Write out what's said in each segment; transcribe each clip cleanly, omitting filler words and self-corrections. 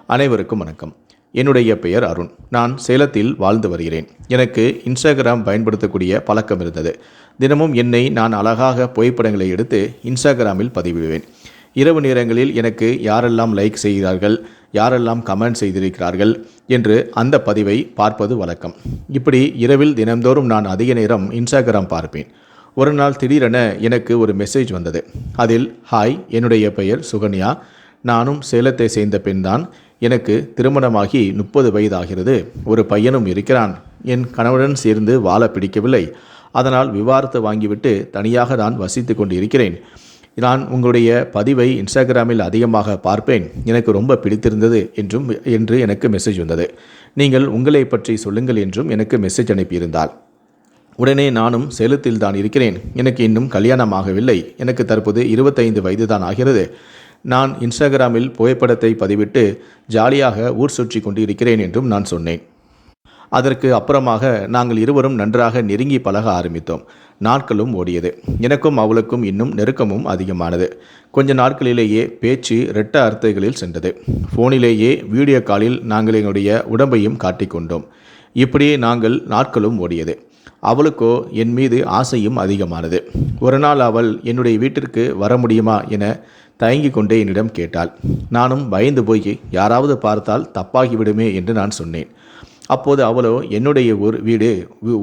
அனைவருக்கும் வணக்கம். என்னுடைய பெயர் அருண். நான் சேலத்தில் வாழ்ந்து வருகிறேன். எனக்கு இன்ஸ்டாகிராம் பயன்படுத்தக்கூடிய பழக்கம் இருந்தது. தினமும் என்னை நான் அழகாக புகைப்படங்களை எடுத்து இன்ஸ்டாகிராமில் பதிவிடுவேன். இரவு நேரங்களில் எனக்கு யாரெல்லாம் லைக் செய்கிறார்கள், யாரெல்லாம் கமெண்ட் செய்திருக்கிறார்கள் என்று அந்த பதிவை பார்ப்பது வழக்கம். இப்படி இரவில் தினந்தோறும் நான் அதிக நேரம் இன்ஸ்டாகிராம் பார்ப்பேன். ஒரு நாள் திடீரென எனக்கு ஒரு மெசேஜ் வந்தது. அதில், ஹாய், என்னுடைய பெயர் சுகன்யா, நானும் சேலத்தை சேர்ந்த பெண்தான். எனக்கு திருமணமாகி 30 வயதாகிறது. ஒரு பையனும் இருக்கிறான். என் கணவனுடன் சேர்ந்து வாழ பிடிக்கவில்லை. அதனால் விவாகரத்து வாங்கிவிட்டு தனியாக நான் வசித்து கொண்டு இருக்கிறேன். நான் உங்களுடைய பதிவை இன்ஸ்டாகிராமில் அதிகமாக பார்ப்பேன். எனக்கு ரொம்ப பிடித்திருந்தது என்று எனக்கு மெசேஜ் வந்தது. நீங்கள் உங்களை பற்றி சொல்லுங்கள் என்றும் எனக்கு மெசேஜ் அனுப்பியிருந்தார். உடனே நானும் சேலத்தில் தான் இருக்கிறேன். எனக்கு இன்னும் கல்யாணம் ஆகவில்லை. எனக்கு தற்போது 25 வயது தான் ஆகிறது. நான் இன்ஸ்டாகிராமில் புகைப்படத்தை பதிவிட்டு ஜாலியாக ஊர் சுற்றி கொண்டு இருக்கிறேன் என்றும் நான் சொன்னேன். அதற்கு அப்புறமாக நாங்கள் இருவரும் நன்றாக நெருங்கி பழக ஆரம்பித்தோம். நாட்களும் ஓடியது. எனக்கும் அவளுக்கும் இன்னும் நெருக்கமும் அதிகமானது. கொஞ்ச நாட்களிலேயே பேச்சு இரட்ட அர்த்தங்களில் சென்றது. ஃபோனிலேயே வீடியோ காலில் நாங்கள் எங்களுடைய உடம்பையும் காட்டிக்கொண்டோம். இப்படியே நாங்கள் நாட்களும் ஓடியது. அவளுக்கோ என் மீது ஆசையும் அதிகமானது. ஒரு நாள் அவள் என்னுடைய வீட்டிற்கு வர முடியுமா என தயங்கிக் கொண்டே என்னிடம் கேட்டாள். நானும் பயந்து போய் யாராவது பார்த்தால் தப்பாகிவிடுமே என்று நான் சொன்னேன். அப்போது அவளோ, என்னுடைய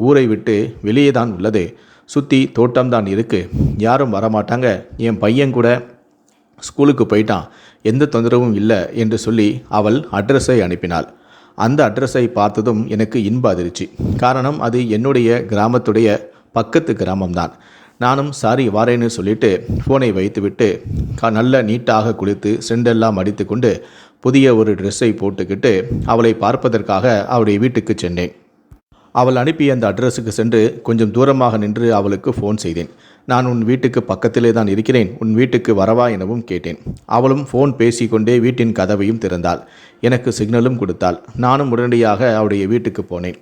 ஊரை விட்டு வெளியே தான் உள்ளது, சுற்றி தோட்டம்தான் இருக்குது, யாரும் வரமாட்டாங்க, என் பையன் கூட ஸ்கூலுக்கு போயிட்டான், எந்த தொந்தரவும் இல்லை என்று சொல்லி அவள் அட்ரஸை அனுப்பினாள். அந்த அட்ரஸை பார்த்ததும் எனக்கு இன்ப அதிர்ச்சி. காரணம், அது என்னுடைய கிராமத்துடைய பக்கத்து கிராமம்தான். நானும் சாரி வாரேன்னு சொல்லிட்டு ஃபோனை வைத்துவிட்டு நல்ல நீட்டாக குளித்து செண்டெல்லாம் அடித்து கொண்டு புதிய ஒரு ட்ரெஸ்ஸை போட்டுக்கிட்டு அவளை பார்ப்பதற்காக அவளுடைய வீட்டுக்கு சென்றேன். அவள் அனுப்பிய அந்த அட்ரஸுக்கு சென்று கொஞ்சம் தூரமாக நின்று அவளுக்கு ஃபோன் செய்தேன். நான் உன் வீட்டுக்கு பக்கத்திலே தான் இருக்கிறேன், உன் வீட்டுக்கு வரவா எனவும் கேட்டேன். அவளும் ஃபோன் பேசிக்கொண்டே வீட்டின் கதவையும் திறந்தாள். எனக்கு சிக்னலும் கொடுத்தாள். நானும் உடனடியாக அவளுடைய வீட்டுக்கு போனேன்.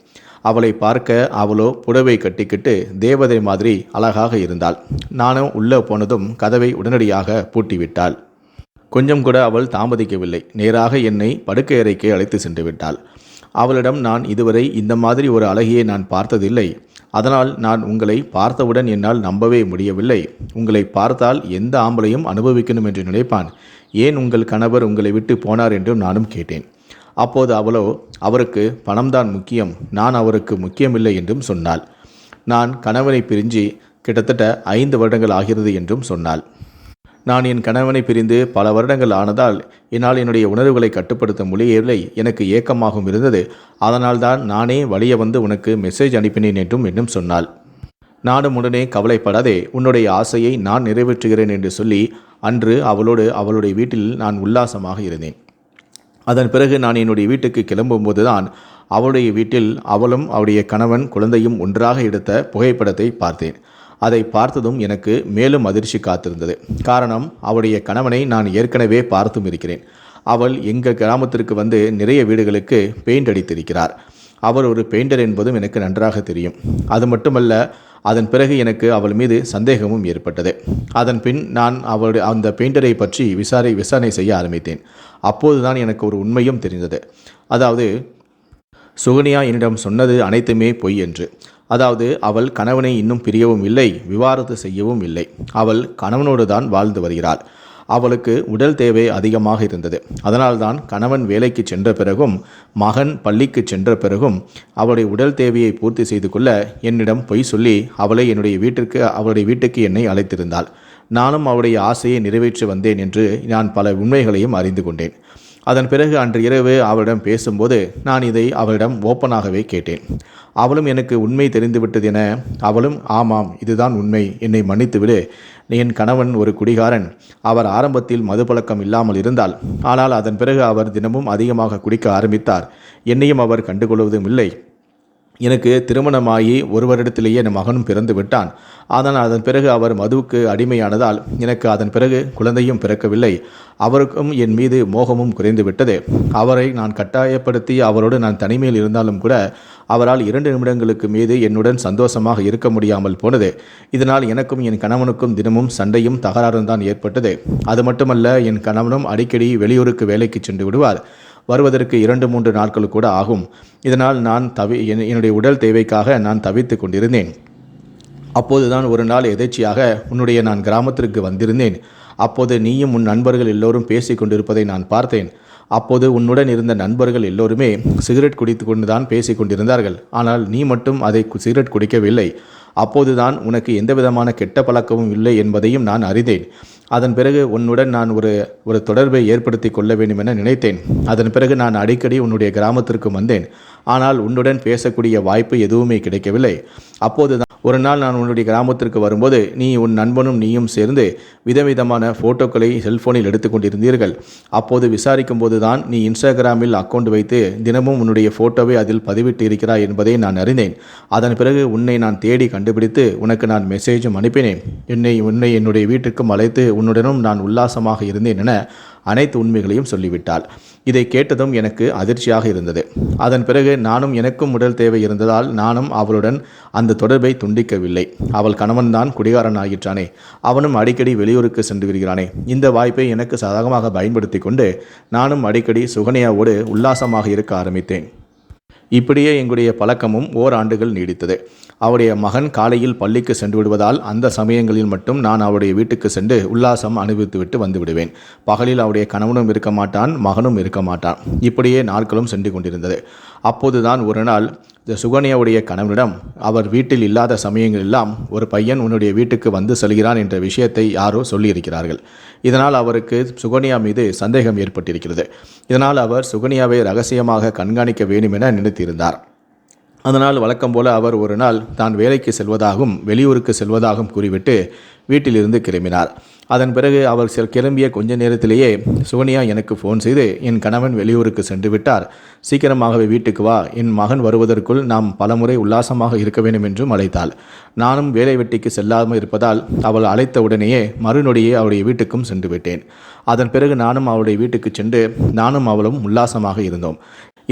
அவளை பார்க்க அவளோ புடவை கட்டிக்கிட்டு தேவதை மாதிரி அழகாக இருந்தாள். நானும் உள்ளே போனதும் கதவை உடனடியாக பூட்டிவிட்டாள். கொஞ்சம் கூட அவள் தாமதிக்கவில்லை. நேராக என்னை படுக்கை அறைக்கு அழைத்து சென்று விட்டாள். அவளிடம், நான் இதுவரை இந்த மாதிரி ஒரு அழகியை நான் பார்த்ததில்லை. அதனால் நான் உங்களை பார்த்தவுடன் என்னால் நம்பவே முடியவில்லை. உங்களை பார்த்தால் எந்த ஆம்பளையும் அனுபவிக்கணும் என்று நினைப்பான். ஏன் உங்கள் கணவர் உங்களை விட்டு போனார் என்றும் நானும் கேட்டேன். அப்போது அவளோ, அவருக்கு பணம்தான் முக்கியம், நான் அவருக்கு முக்கியமில்லை என்றும் சொன்னாள். நான் கணவனை பிரிஞ்சு கிட்டத்தட்ட 5 வருடங்கள் ஆகிறது என்றும் சொன்னாள். நான் என் கணவனை பிரிந்து பல வருடங்கள் ஆனதால் என்னால் என்னுடைய உணர்வுகளை கட்டுப்படுத்த முடியவில்லை. எனக்கு ஏக்கமாகவும் இருந்தது. அதனால்தான் நானே வழிய வந்து உனக்கு மெசேஜ் அனுப்பினேன் என்றும் சொன்னாள். நானும் உடனே, கவலைப்படாதே, உன்னுடைய ஆசையை நான் நிறைவேற்றுகிறேன் என்று சொல்லி அன்று அவளுடைய வீட்டில் நான் உல்லாசமாக இருந்தேன். அதன் பிறகு நான் என்னுடைய வீட்டுக்கு கிளம்பும்போது தான் அவளுடைய வீட்டில் அவளும் அவளுடைய கணவன் குழந்தையும் ஒன்றாக எடுத்த புகைப்படத்தை பார்த்தேன். அதை பார்த்ததும் எனக்கு மேலும் அதிர்ச்சி காத்திருந்தது. காரணம், அவளுடைய கணவனை நான் ஏற்கனவே பார்த்தும் இருக்கிறேன். அவள் எங்கள் கிராமத்திற்கு வந்து நிறைய வீடுகளுக்கு பெயிண்ட் அடித்திருக்கிறார். அவர் ஒரு பெயிண்டர் என்பதும் எனக்கு நன்றாக தெரியும். அது மட்டுமல்ல, அதன் பிறகு எனக்கு அவள் மீது சந்தேகமும் ஏற்பட்டது. அதன் பின் நான் அவளுடைய அந்த பெயிண்டரை பற்றி விசாரணை செய்ய ஆரம்பித்தேன். அப்போதுதான் எனக்கு ஒரு உண்மையும் தெரிந்தது. அதாவது, சுகன்யா என்னிடம் சொன்னது அனைத்துமே பொய் என்று. அதாவது, அவள் கணவனை இன்னும் பிரியவும் இல்லை, விவாகரத்து செய்யவும் இல்லை. அவள் கணவனோடு தான் வாழ்ந்து வருகிறாள். அவளுக்கு உடல் தேவை அதிகமாக இருந்தது. அதனால்தான் கணவன் வேலைக்கு சென்ற பிறகும் மகன் பள்ளிக்கு சென்ற பிறகும் அவளுடைய உடல் தேவையை பூர்த்தி செய்து கொள்ள என்னிடம் பொய் சொல்லி அவளுடைய வீட்டுக்கு என்னை அழைத்திருந்தாள். நானும் அவளுடைய ஆசையை நிறைவேற்றி வந்தேன் என்று நான் பல உண்மைகளையும் அறிந்து கொண்டேன். அதன் பிறகு அன்று இரவு அவளிடம் பேசும்போது நான் இதை அவளிடம் ஓப்பனாகவே கேட்டேன். அவளும் எனக்கு உண்மை தெரிந்துவிட்டது என அவளும், ஆமாம், இதுதான் உண்மை, என்னை மன்னித்துவிடு. என் கணவன் ஒரு குடிகாரன். அவர் ஆரம்பத்தில் மதுப்பழக்கம் இல்லாமல் இருந்தால், ஆனால் அதன் பிறகு அவர் தினமும் அதிகமாக குடிக்க ஆரம்பித்தார். என்னையும் அவர் கண்டுகொள்வதும் இல்லை. எனக்கு திருமணமாகி 1 வருடத்திலேயே என் மகனும் பிறந்து விட்டான். ஆனால் அதன் பிறகு அவர் மதுவுக்கு அடிமையானதால் எனக்கு அதன் பிறகு குழந்தையும் பிறக்கவில்லை. அவருக்கும் என் மீது மோகமும் குறைந்து விட்டது. அவரை நான் கட்டாயப்படுத்தி அவரோடு நான் தனிமையில் இருந்தாலும் கூட அவரால் 2 நிமிடங்களுக்கு மீது என்னுடன் சந்தோஷமாக இருக்க முடியாமல் போனது. இதனால் எனக்கும் என் கணவனுக்கும் தினமும் சண்டையும் தகராறும் தான் ஏற்பட்டது. அது மட்டுமல்ல, என் கணவனும் அடிக்கடி வெளியூருக்கு வேலைக்கு சென்று விடுவார். வருவதற்கு 2-3 நாட்கள் கூட ஆகும். இதனால் நான் என்னுடைய உடல் தேவைக்காக நான் தவித்து கொண்டிருந்தேன். அப்போதுதான் ஒரு நாள் எதேச்சியாக நான் கிராமத்திற்கு வந்திருந்தேன். அப்போது நீயும் உன் நண்பர்கள் எல்லோரும் பேசிக் கொண்டிருப்பதை நான் பார்த்தேன். அப்போது உன்னுடன் இருந்த நண்பர்கள் எல்லோருமே சிகரெட் குடித்து கொண்டு தான் பேசிக் கொண்டிருந்தார்கள். ஆனால் நீ மட்டும் சிகரெட் குடிக்கவில்லை. அப்போதுதான் உனக்கு எந்தவிதமான கெட்ட பழக்கமும் இல்லை என்பதையும் நான் அறிந்தேன். அதன் பிறகு உன்னுடன் நான் ஒரு தொடர்பை ஏற்படுத்தி கொள்ள வேண்டும் என நினைத்தேன். அதன் பிறகு நான் அடிக்கடி உன்னுடைய கிராமத்திற்கு வந்தேன். ஆனால் உன்னுடன் பேசக்கூடிய வாய்ப்பு எதுவுமே கிடைக்கவில்லை. அப்போதுதான் ஒரு நாள் நான் உன்னுடைய கிராமத்திற்கு வரும்போது உன் நண்பனும் நீயும் சேர்ந்து விதவிதமான ஃபோட்டோக்களை செல்போனில் எடுத்துக்கொண்டிருந்தீர்கள். அப்போது விசாரிக்கும் போது தான் நீ இன்ஸ்டாகிராமில் அக்கௌண்ட் வைத்து தினமும் உன்னுடைய ஃபோட்டோவை அதில் பதிவிட்டு இருக்கிறாய் என்பதை நான் அறிந்தேன். அதன் பிறகு உன்னை நான் தேடி கண்டுபிடித்து உனக்கு நான் மெசேஜும் அனுப்பினேன். உன்னை என்னுடைய வீட்டுக்கும் அழைத்து உன்னுடனும் நான் உல்லாசமாக இருந்தேன் என அனைத்து உண்மைகளையும் சொல்லிவிட்டாள். இதை கேட்டதும் எனக்கு அதிர்ச்சியாக இருந்தது. அதன் பிறகு எனக்கும் உடல் தேவை இருந்ததால் நானும் அவளுடன் அந்த தொடர்பை துண்டிக்கவில்லை. அவள் கணவன்தான் குடிகாரன் ஆகிற்றானே, அவனும் அடிக்கடி வெளியூருக்கு சென்று வருகிறானே. இந்த வாய்ப்பை எனக்கு சாதகமாக பயன்படுத்தி கொண்டு நானும் அடிக்கடி சுகன்யாவோடு உல்லாசமாக இருக்க ஆரம்பித்தேன். இப்படியே எங்களுடைய பழக்கமும் ஓராண்டுகள் நீடித்தது. அவருடைய மகன் காலையில் பள்ளிக்கு சென்று விடுவதால் அந்த சமயங்களில் மட்டும் நான் அவருடைய வீட்டுக்கு சென்று உல்லாசம் அனுபவித்துவிட்டு வந்து விடுவேன். பகலில் அவருடைய கணவனும் இருக்க மாட்டான், மகனும் இருக்க மாட்டான். இப்படியே நாட்களும் சென்று கொண்டிருந்தது. அப்போதுதான் ஒரு நாள் சுகன்யாவுடைய கணவனிடம் அவர் வீட்டில் இல்லாத சமயங்களெல்லாம் ஒரு பையன் உன்னுடைய வீட்டுக்கு வந்து செல்கிறான் என்ற விஷயத்தை யாரோ சொல்லியிருக்கிறார்கள். இதனால் அவருக்கு சுகன்யா மீது சந்தேகம் ஏற்பட்டிருக்கிறது. இதனால் அவர் சுகன்யாவை ரகசியமாக கண்காணிக்க வேண்டும் என நினைத்திருந்தார். அதனால் வழக்கம் போல அவர் ஒரு நாள் தான் வேலைக்கு செல்வதாகவும் வெளியூருக்கு செல்வதாகவும் கூறிவிட்டு வீட்டிலிருந்து கிளம்பினார். அதன் பிறகு அவர் கிளம்பிய கொஞ்ச நேரத்திலேயே சுகன்யா எனக்கு ஃபோன் செய்து, என் கணவன் வெளியூருக்கு சென்று விட்டார், சீக்கிரமாகவே வீட்டுக்கு வா, என் மகன் வருவதற்குள் நாம் பலமுறை உல்லாசமாக இருக்க வேண்டும் என்றும் அழைத்தாள். நானும் வேலை வெட்டிக்கு செல்லாமல் இருப்பதால் அவள் அழைத்த உடனேயே மறுநொடியே அவருடைய வீட்டுக்கும் சென்று விட்டேன். அதன் பிறகு நானும் அவளுடைய வீட்டுக்கு சென்று நானும் அவளும் உல்லாசமாக இருந்தோம்.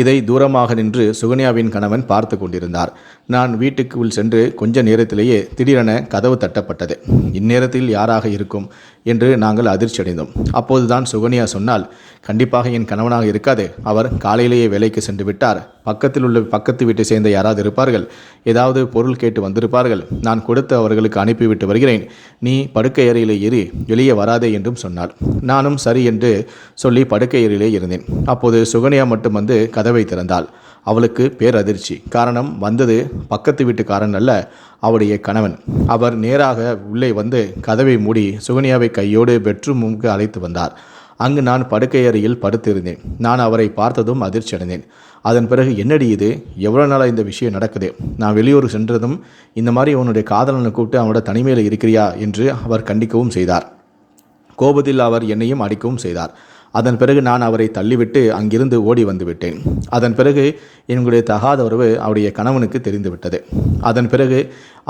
இதை தூரமாக நின்று சுகன்யாவின் கணவன் பார்த்து கொண்டிருந்தார். நான் வீட்டுக்குள் சென்று கொஞ்ச நேரத்திலேயே திடீரென கதவு தட்டப்பட்டது. இந்நேரத்தில் யாராக இருக்கும் என்று நாங்கள் அதிர்ச்சி அடைந்தோம். அப்போதுதான் சுகன்யா சொன்னால், கண்டிப்பாக என் கணவனாக இருக்காது, அவர் காலையிலேயே வேலைக்கு சென்று விட்டார், பக்கத்து வீட்டை சேர்ந்த யாராவது இருப்பார்கள், ஏதாவது பொருள் கேட்டு வந்திருப்பார்கள், நான் கொடுத்து அவர்களுக்கு அனுப்பிவிட்டு வருகிறேன், நீ படுக்கை அறையிலே ஏறி வெளியே வராதே என்றும் சொன்னாள். நானும் சரி என்று சொல்லி படுக்கை அறையிலே இருந்தேன். அப்போது சுகன்யா மட்டும் வந்து கதவை திறந்தாள். அவளுக்கு பேரதிர்ச்சி. காரணம், வந்தது பக்கத்து வீட்டுக்காரன் அல்ல, அவருடைய கணவன். அவர் நேராக உள்ளே வந்து கதவை மூடி சுகன்யாவை கையோடு பெட்ரூமுக்கு அழைத்து வந்தார். அங்கு நான் படுக்கை அறையில் படுத்திருந்தேன். நான் அவரை பார்த்ததும் அதிர்ச்சி அடைந்தேன். அதன் பிறகு, என்னடி இது, எவ்வளோ நாளாக இந்த விஷயம் நடக்குது, நான் வெளியூர் சென்றதும் இந்த மாதிரி உன்னுடைய காதலனை கூப்பிட்டு அவனோட தனிமையில் இருக்கிறியா என்று அவர் கண்டிக்கவும் செய்தார். கோபத்தில் அவர் என்னையும் அடிக்கவும் செய்தார். அதன் பிறகு நான் அவரை தள்ளிவிட்டு அங்கிருந்து ஓடி வந்து விட்டேன். அதன் பிறகு என்னுடைய தகாத உறவு அவருடைய கணவனுக்கு தெரிந்துவிட்டது. அதன் பிறகு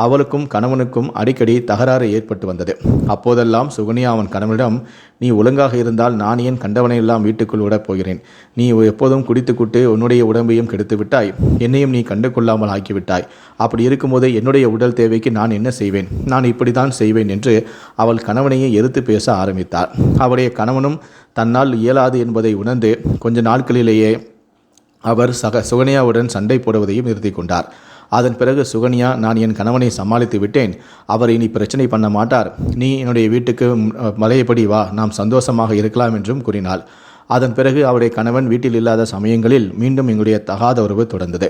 அவளுக்கும் கணவனுக்கும் அடிக்கடி தகராறு ஏற்பட்டு வந்தது. அப்போதெல்லாம் சுகன்யா அவன் கணவனிடம், நீ ஒழுங்காக இருந்தால் நான் ஏன் கண்டவனை எல்லாம் வீட்டுக்குள் விடப் போகிறேன், நீ எப்போதும் குடித்துக்குட்டு உன்னுடைய உடம்பையும் கெடுத்து விட்டாய், என்னையும் நீ கண்டு கொள்ளாமல் ஆக்கிவிட்டாய், அப்படி இருக்கும்போது என்னுடைய உடல் தேவைக்கு நான் என்ன செய்வேன், நான் இப்படி தான் செய்வேன் என்று அவள் கணவனையே எதிர்த்து பேச ஆரம்பித்தார். அவருடைய கணவனும் தன்னால் இயலாது என்பதை உணர்ந்து கொஞ்ச நாட்களிலேயே அவர் சுகன்யாவுடன் சண்டை போடுவதையும் நிறுத்தி கொண்டார். அதன் பிறகு சுகன்யா, நான் என் கணவனை சமாளித்து விட்டேன், அவர் இனி பிரச்சனை பண்ண மாட்டார், நீ என்னுடைய வீட்டுக்கு மலையபடி வா, நாம் சந்தோஷமாக இருக்கலாம் என்றும் கூறினாள். அதன் பிறகு அவருடைய கணவன் வீட்டில் இல்லாத சமயங்களில் மீண்டும் எங்களுடைய தகாத உறவு தொடர்ந்தது.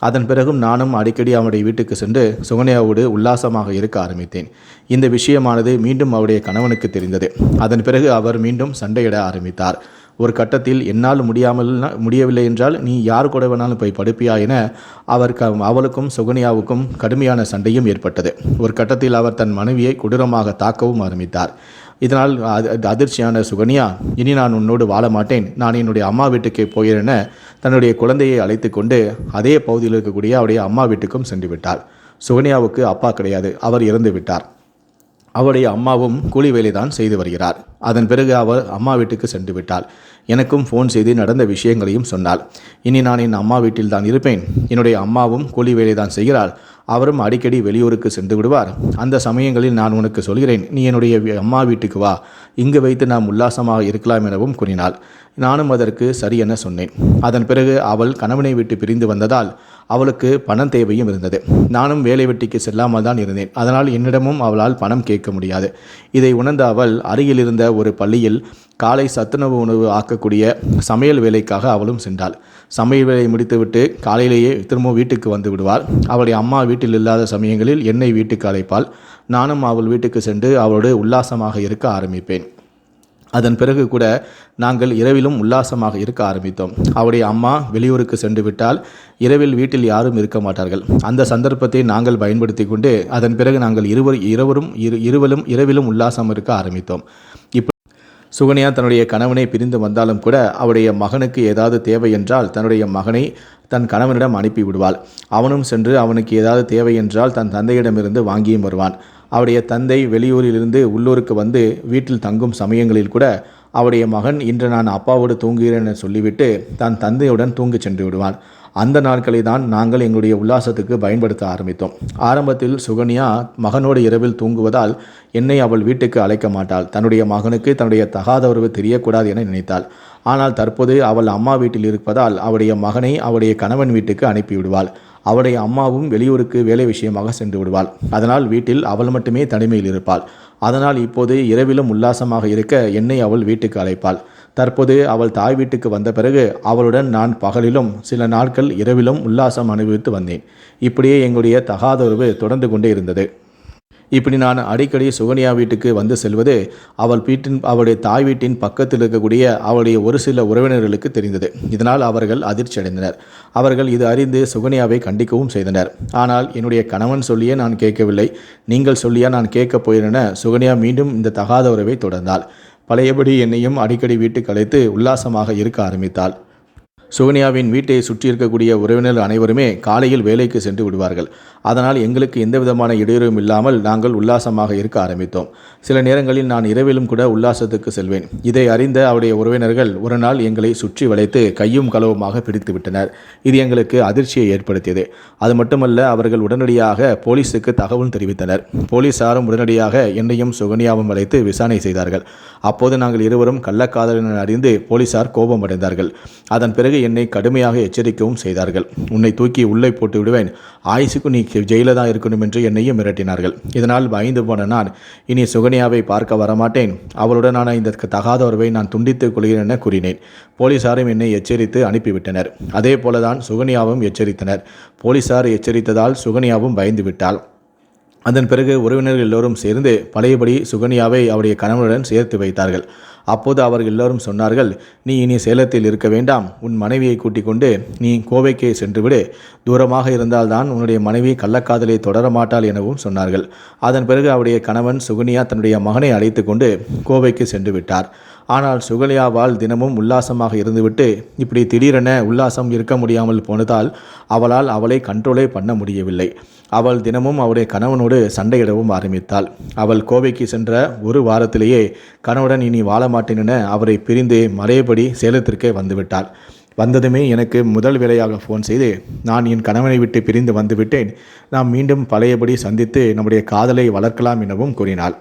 அதன் பிறகும் நானும் அடிக்கடி அவருடைய வீட்டுக்கு சென்று சுகன்யாவோடு உல்லாசமாக இருக்க ஆரம்பித்தேன். இந்த விஷயமானது மீண்டும் அவருடைய கணவனுக்கு தெரிந்தது. அதன் பிறகு அவர் மீண்டும் சண்டையிட ஆரம்பித்தார். ஒரு கட்டத்தில், என்னால் முடியவில்லை என்றால் நீ யார் கூட வேணாலும் போய் படுப்பியா என அவளுக்கும் சுகன்யாவுக்கும் கடுமையான சண்டையும் ஏற்பட்டது. ஒரு கட்டத்தில் அவர் தன் மனைவியை கொடூரமாக தாக்கவும் ஆரம்பித்தார். இதனால் அதிர்ச்சியான சுகன்யா, இனி நான் உன்னோடு வாழ மாட்டேன், நான் என்னுடைய அம்மா வீட்டுக்கு போகிறேன், தன்னுடைய குழந்தையை அழைத்து கொண்டு அதே பகுதியில் இருக்கக்கூடிய அவருடைய அம்மா வீட்டுக்கும் சென்று விட்டார். சுகன்யாவுக்கு அப்பா கிடையாது, அவர் இறந்து விட்டார். அவருடைய அம்மாவும் கூலி வேலை தான் செய்து வருகிறார். அதன் பிறகு அவர் அம்மா வீட்டுக்கு சென்று விட்டாள். எனக்கும் ஃபோன் செய்து நடந்த விஷயங்களையும் சொன்னாள். இனி நான் என் அம்மா வீட்டில் தான் இருப்பேன், என்னுடைய அம்மாவும் கூலி வேலை தான் செய்கிறாள், அவரும் அடிக்கடி வெளியூருக்கு சென்று விடுவார். அந்த சமயங்களில் நான் உனக்கு சொல்கிறேன், நீ என்னுடைய அம்மா வீட்டுக்கு வா, இங்கு வைத்து நாம் உல்லாசமாக இருக்கலாம் எனவும் கூறினாள். நானும் அதற்கு சரி என சொன்னேன். அதன் பிறகு அவள் கணவனை விட்டு பிரிந்து வந்ததால் அவளுக்கு பணம் தேவையும் இருந்தது. நானும் வேலை வெட்டிக்கு செல்லாமல் தான் இருந்தேன். அதனால் என்னிடமும் அவளால் பணம் கேட்க முடியாது. இதை உணர்ந்த அவள் அருகில் இருந்த ஒரு பள்ளியில் காலை சத்துணவு உணவு ஆக்கக்கூடிய சமையல் வேலைக்காக அவளும் சென்றாள். சமையல் வேலை முடித்துவிட்டு காலையிலேயே திரும்ப வீட்டுக்கு வந்து விடுவாள். அவளுடைய அம்மா வீட்டில் இல்லாத சமயங்களில் என்னை வீட்டுக்கு அழைப்பாள். நானும் அவள் வீட்டுக்கு சென்று அவளோடு உல்லாசமாக இருக்க ஆரம்பிப்பேன். அதன் பிறகு கூட நாங்கள் இரவிலும் உல்லாசமாக இருக்க ஆரம்பித்தோம். அவருடைய அம்மா வெளியூருக்கு சென்று விட்டால் இரவில் வீட்டில் யாரும் இருக்க மாட்டார்கள். அந்த சந்தர்ப்பத்தை நாங்கள் பயன்படுத்தி கொண்டு அதன் பிறகு நாங்கள் இரவிலும் உல்லாசம் இருக்க ஆரம்பித்தோம். சுகன்யா தன்னுடைய கணவனை பிரிந்து வந்தாலும் கூட அவருடைய மகனுக்கு ஏதாவது தேவை என்றால் தன்னுடைய மகனை தன் கணவனிடம் அனுப்பி விடுவாள். அவனும் சென்று அவனுக்கு ஏதாவது தேவை என்றால் தன் தந்தையிடமிருந்து வாங்கியும் வருவான். அவருடைய தந்தை வெளியூரிலிருந்து உள்ளூருக்கு வந்து வீட்டில் தங்கும் சமயங்களில் கூட அவருடைய மகன் இன்று நான் அப்பாவோடு தூங்குகிறேன் என சொல்லிவிட்டு தன் தந்தையுடன் தூங்கிச் சென்று விடுவான். அந்த நாட்களை தான் நாங்கள் எங்களுடைய உல்லாசத்துக்கு பயன்படுத்த ஆரம்பித்தோம். ஆரம்பத்தில் சுகன்யா மகனோடு இரவில் தூங்குவதால் என்னை அவள் வீட்டுக்கு அழைக்க மாட்டாள். தன்னுடைய மகனுக்கு தன்னுடைய தகாத உறவு தெரியக்கூடாது என நினைத்தாள். ஆனால் தற்போது அவள் அம்மா வீட்டில் இருப்பதால் அவருடைய மகனை அவருடைய கணவன் வீட்டுக்கு அனுப்பிவிடுவாள். அவருடைய அம்மாவும் வெளியூருக்கு வேலை விஷயமாக சென்று விடுவாள். அதனால் வீட்டில் அவள் மட்டுமே தனிமையில் இருப்பாள். அதனால் இப்போது இரவிலும் உல்லாசமாக இருக்க என்னை அவள் வீட்டுக்கு அழைப்பாள். தற்போது அவள் தாய் வீட்டுக்கு வந்த பிறகு அவளுடன் நான் பகலிலும் சில நாட்கள் இரவிலும் உல்லாசம் அனுபவித்து வந்தேன். இப்படியே எங்களுடைய தகாத உறவு தொடர்ந்து கொண்டே இருந்தது. இப்படி நான் அடிக்கடி சுகன்யா வீட்டுக்கு வந்து செல்வது அவளுடைய தாய் வீட்டின் பக்கத்தில் இருக்கக்கூடிய அவளுடைய ஒரு சில உறவினர்களுக்கு தெரிந்தது. இதனால் அவர்கள் அதிர்ச்சி அடைந்தனர். அவர்கள் இது அறிந்து சுகன்யாவை கண்டிக்கவும் செய்தனர். ஆனால் என்னுடைய கணவன் சொல்லியே நான் கேட்கவில்லை, நீங்கள் சொல்லியா நான் கேட்கப் போயின சுகன்யா மீண்டும் இந்த தகாத உறவை தொடர்ந்தாள். பழையபடி என்னையும் அடிக்கடி வீட்டுக்கு அழைத்து உல்லாசமாக இருக்க ஆரம்பித்தாள். சுகன்யாவின் வீட்டை சுற்றி இருக்கக்கூடிய உறவினர்கள் அனைவருமே காலையில் வேலைக்கு சென்று விடுவார்கள். அதனால் எங்களுக்கு எந்த விதமான இடையூறும் இல்லாமல் நாங்கள் உல்லாசமாக இருக்க ஆரம்பித்தோம். சில நேரங்களில் நான் இரவிலும் கூட உல்லாசத்துக்கு செல்வேன். இதை அறிந்த அவருடைய உறவினர்கள் ஒரு நாள் எங்களை சுற்றி வளைத்து கையும் களவுமாக பிடித்து விட்டனர். இது எங்களுக்கு அதிர்ச்சியை ஏற்படுத்தியது. அது மட்டுமல்ல, அவர்கள் உடனடியாக போலீஸுக்கு தகவல் தெரிவித்தனர். போலீசாரும் உடனடியாக என்னையும் சுகன்யாவும் அழைத்து விசாரணை செய்தார்கள். அப்போது நாங்கள் இருவரும் கள்ளக்காதலன் அறிந்து போலீசார் கோபம் அடைந்தார்கள். அதன் பிறகு என்னை கடுமையாக எச்சரிக்கவும் செய்தார்கள். உன்னை தூக்கி உள்ளே போட்டு விடுவேன், ஆயுசுக்கு நீ ஜெயில தான் இருக்கணும் என்று என்னையும் மிரட்டினார்கள். இதனால் பயந்து போன நான் இனி சுகன்யாவை பார்க்க வரமாட்டேன், அவளுடனான இந்த தகாத உறவை நான் துண்டித்துக் கொள்கிறேன் என கூறினேன். போலீசாரும் என்னை எச்சரித்து அனுப்பிவிட்டனர். அதே போலதான் சுகன்யாவும் எச்சரித்தனர். போலீசார் எச்சரித்ததால் சுகன்யாவும் பயந்து விட்டாள். அதன் பிறகு உறவினர்கள் எல்லோரும் சேர்ந்து பழையபடி சுகன்யாவை அவருடைய கணவனுடன் சேர்த்து வைத்தார்கள். அப்போது அவர்கள் எல்லோரும் சொன்னார்கள், நீ இனி சேலத்தில் இருக்க வேண்டாம், உன் மனைவியை கூட்டிக் கொண்டு நீ கோவைக்கே சென்றுவிடு, தூரமாக இருந்தால்தான் உன்னுடைய மனைவி கள்ளக்காதலை தொடர மாட்டாள் எனவும் சொன்னார்கள். அதன் பிறகு அவருடைய கணவன் சுகன்யா தன்னுடைய மகனை அழைத்து கொண்டு கோவைக்கு சென்று விட்டார். ஆனால் சுகன்யாவால் தினமும் உல்லாசமாக இருந்துவிட்டு இப்படி திடீரென உல்லாசம் இருக்க முடியாமல் போனதால் அவளால் அவளை கண்ட்ரோலே பண்ண முடியவில்லை. அவள் தினமும் அவருடைய கணவனோடு சண்டையிடவும் ஆரம்பித்தாள். அவள் கோவைக்கு சென்ற ஒரு வாரத்திலேயே கணவனுடன் இனி வாழ மாட்டேன் என அவரை பிரிந்து மறையபடி சேலத்திற்கே வந்துவிட்டாள். வந்ததுமே எனக்கு முதல் வேலையாக ஃபோன் செய்து, நான் என் கணவனை விட்டு பிரிந்து வந்துவிட்டேன், நாம் மீண்டும் பழையபடி சந்தித்து நம்முடைய காதலை வளர்க்கலாம் எனவும் கூறினாள்.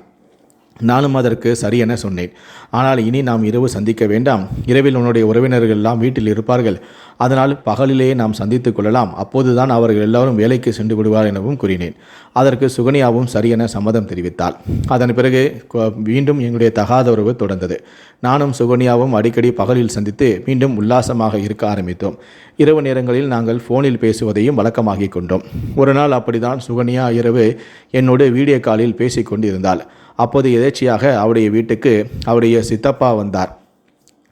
நானும் அதற்கு சரி என சொன்னேன். ஆனால் இனி நாம் இரவு சந்திக்க வேண்டாம், இரவில் உன்னுடைய உறவினர்கள் எல்லாம் வீட்டில் இருப்பார்கள், அதனால் பகலிலேயே நாம் சந்தித்துக் கொள்ளலாம், அப்போதுதான் அவர்கள் எல்லாரும் வேலைக்கு சென்று விடுவார் எனவும் கூறினேன். அதற்கு சுகன்யாவும் சரி என சம்மதம் தெரிவித்தாள். அதன் பிறகு மீண்டும் எங்களுடைய தகாத உறவு தொடர்ந்தது. நானும் சுகன்யாவும் அடிக்கடி பகலில் சந்தித்து மீண்டும் உல்லாசமாக இருக்க ஆரம்பித்தோம். இரவு நேரங்களில் நாங்கள் ஃபோனில் பேசுவதையும் வழக்கமாகி கொண்டோம். ஒரு நாள் அப்படிதான் சுகன்யா இரவு என்னோடு வீடியோ காலில் பேசிக்கொண்டு இருந்தாள். அப்போது எதேச்சியாக அவருடைய வீட்டுக்கு அவருடைய சித்தப்பா வந்தார்.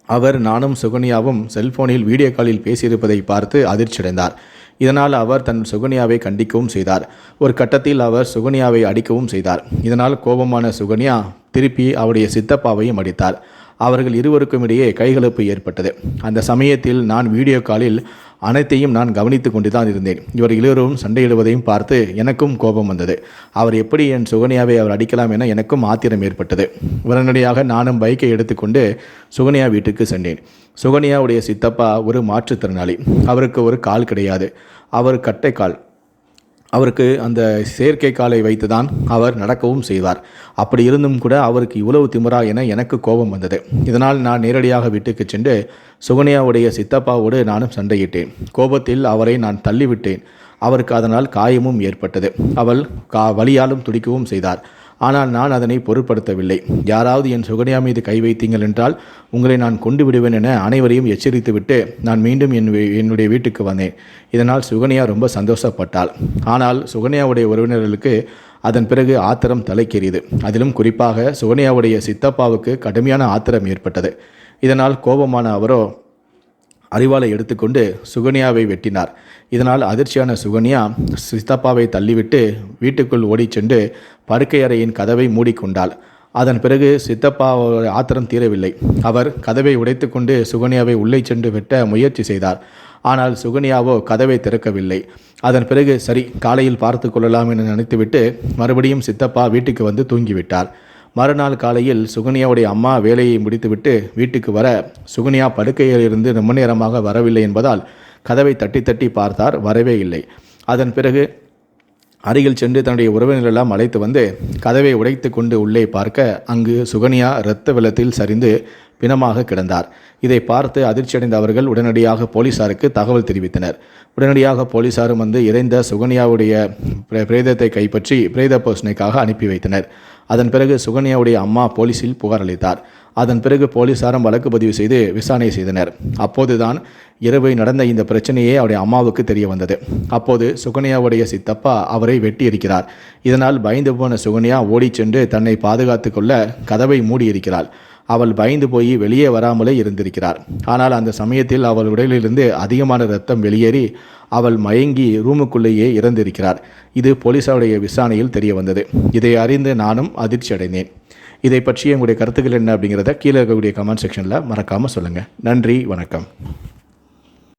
அவர் நானும் சுகன்யாவும் செல்போனில் வீடியோ காலில் பேசியிருப்பதை பார்த்து அதிர்ச்சியடைந்தார். இதனால் அவர் தன் சுகன்யாவை கண்டிக்கவும் செய்தார். ஒரு கட்டத்தில் அவர் சுகன்யாவை அடிக்கவும் செய்தார். இதனால் கோபமான சுகன்யா திருப்பி அவருடைய சித்தப்பாவையும் அடித்தார். அவர்கள் இருவருக்கும் இடையே கைகலப்பு ஏற்பட்டது. அந்த சமயத்தில் நான் வீடியோ காலில் அனைத்தையும் நான் கவனித்து கொண்டு தான் இருந்தேன். இவர் இருவரும் சண்டையிடுவதையும் பார்த்து எனக்கும் கோபம் வந்தது. அவர் எப்படி என் சுகன்யாவை அவர் அடிக்கலாம் என எனக்கும் ஆத்திரம் ஏற்பட்டது. உடனடியாக நானும் பைக்கை எடுத்துக்கொண்டு சுகன்யா வீட்டுக்கு சென்றேன். சுகன்யாவுடைய சித்தப்பா ஒரு மாற்றுத்திறனாளி. அவருக்கு ஒரு கால் கிடையாது, அவர் கட்டை கால். அவருக்கு அந்த செயற்கை காலை வைத்து தான் அவர் நடக்கவும் செய்வார். அப்படி இருந்தும் கூட அவருக்கு இவ்வளவு திமிரா என எனக்கு கோபம் வந்தது. இதனால் நான் நேரடியாக வீட்டுக்கு சென்று சுகன்யாவுடைய சித்தப்பாவோடு நானும் சண்டையிட்டேன். கோபத்தில் அவரை நான் தள்ளிவிட்டேன். அவருக்கு அதனால் காயமும் ஏற்பட்டது. அவள் வலியாலும் துடிக்கவும் செய்தார். ஆனால் நான் அதனை பொருட்படுத்தவில்லை. யாராவது என் சுகன்யா மீது கை வைத்தீங்கள் என்றால் உங்களை நான் கொண்டு விடுவேன் என அனைவரையும் எச்சரித்துவிட்டு நான் மீண்டும் என்னுடைய வீட்டுக்கு வந்தேன். இதனால் சுகன்யா ரொம்ப சந்தோஷப்பட்டாள். ஆனால் சுகன்யாவுடைய உறவினர்களுக்கு அதன் பிறகு ஆத்திரம் தலைக்கேறியது. அதிலும் குறிப்பாக சுகன்யாவுடைய சித்தப்பாவுக்கு கடுமையான ஆத்திரம் ஏற்பட்டது. இதனால் கோபமான அவரோ அரிவாளை எடுத்துக்கொண்டு சுகன்யாவை வெட்டினார். இதனால் அதிர்ச்சியான சுகன்யா சித்தப்பாவை தள்ளிவிட்டு வீட்டுக்குள் ஓடிச் சென்று படுக்கை அறையின் கதவை மூடிக்கொண்டாள். அதன் பிறகு சித்தப்பா ஆத்திரம் தீரவில்லை. அவர் கதவை உடைத்துக்கொண்டு சுகன்யாவை உள்ளே சென்று வெட்ட முயற்சி செய்தார். ஆனால் சுகன்யாவோ கதவை திறக்கவில்லை. அதன் பிறகு சரி, காலையில் பார்த்து கொள்ளலாம் என நினைத்துவிட்டு மறுபடியும் சித்தப்பா வீட்டுக்கு வந்து தூங்கிவிட்டார். மறுநாள் காலையில் சுகன்யாவுடைய அம்மா வேலையை முடித்துவிட்டு வீட்டுக்கு வர சுகன்யா படுக்கையில் இருந்து ரொம்ப நேரமாக வரவில்லை என்பதால் கதவை தட்டி தட்டி பார்த்தார். வரவே இல்லை. அதன் பிறகு அருகில் சென்று தன்னுடைய உறவினர்களெல்லாம் அழைத்து வந்து கதவை உடைத்து கொண்டு உள்ளே பார்க்க அங்கு சுகன்யா இரத்த வெள்ளத்தில் சரிந்து பிணமாக கிடந்தார். இதை பார்த்து அதிர்ச்சியடைந்த அவர்கள் உடனடியாக போலீசாருக்கு தகவல் தெரிவித்தனர். உடனடியாக போலீசாரும் வந்து இறந்த சுகன்யாவுடைய பிரேதத்தை கைப்பற்றி பிரேத பரிசோதனைக்காக அனுப்பி வைத்தனர். அதன் பிறகு சுகன்யாவுடைய அம்மா போலீசில் புகார் அளித்தார். அதன் பிறகு போலீசாரும் வழக்கு பதிவு செய்து விசாரணை செய்தனர். அப்போதுதான் இரவு நடந்த இந்த பிரச்சனையே அவருடைய அம்மாவுக்கு தெரிய வந்தது. அப்போது சுகன்யாவுடைய சித்தப்பா அவரை வெட்டியிருக்கிறார். இதனால் பயந்து போன சுகன்யா ஓடி சென்று தன்னை பாதுகாத்து கொள்ள கதவை மூடியிருக்கிறாள். அவள் பயந்து போய் வெளியே வராமலே இருந்திருக்கிறார். ஆனால் அந்த சமயத்தில் அவள் உடலிலிருந்து அதிகமான இரத்தம் வெளியேறி அவள் மயங்கி ரூமுக்குள்ளேயே இறந்திருக்கிறார். இது போலீசாருடைய விசாரணையில் தெரிய வந்தது. இதை அறிந்து நானும் அதிர்ச்சி அடைந்தேன். இதை பற்றி உங்களுடைய கருத்துக்கள் என்ன அப்படிங்கிறத கீழே இருக்கக்கூடிய கமெண்ட் செக்ஷனில் மறக்காமல் சொல்லுங்கள். நன்றி, வணக்கம்.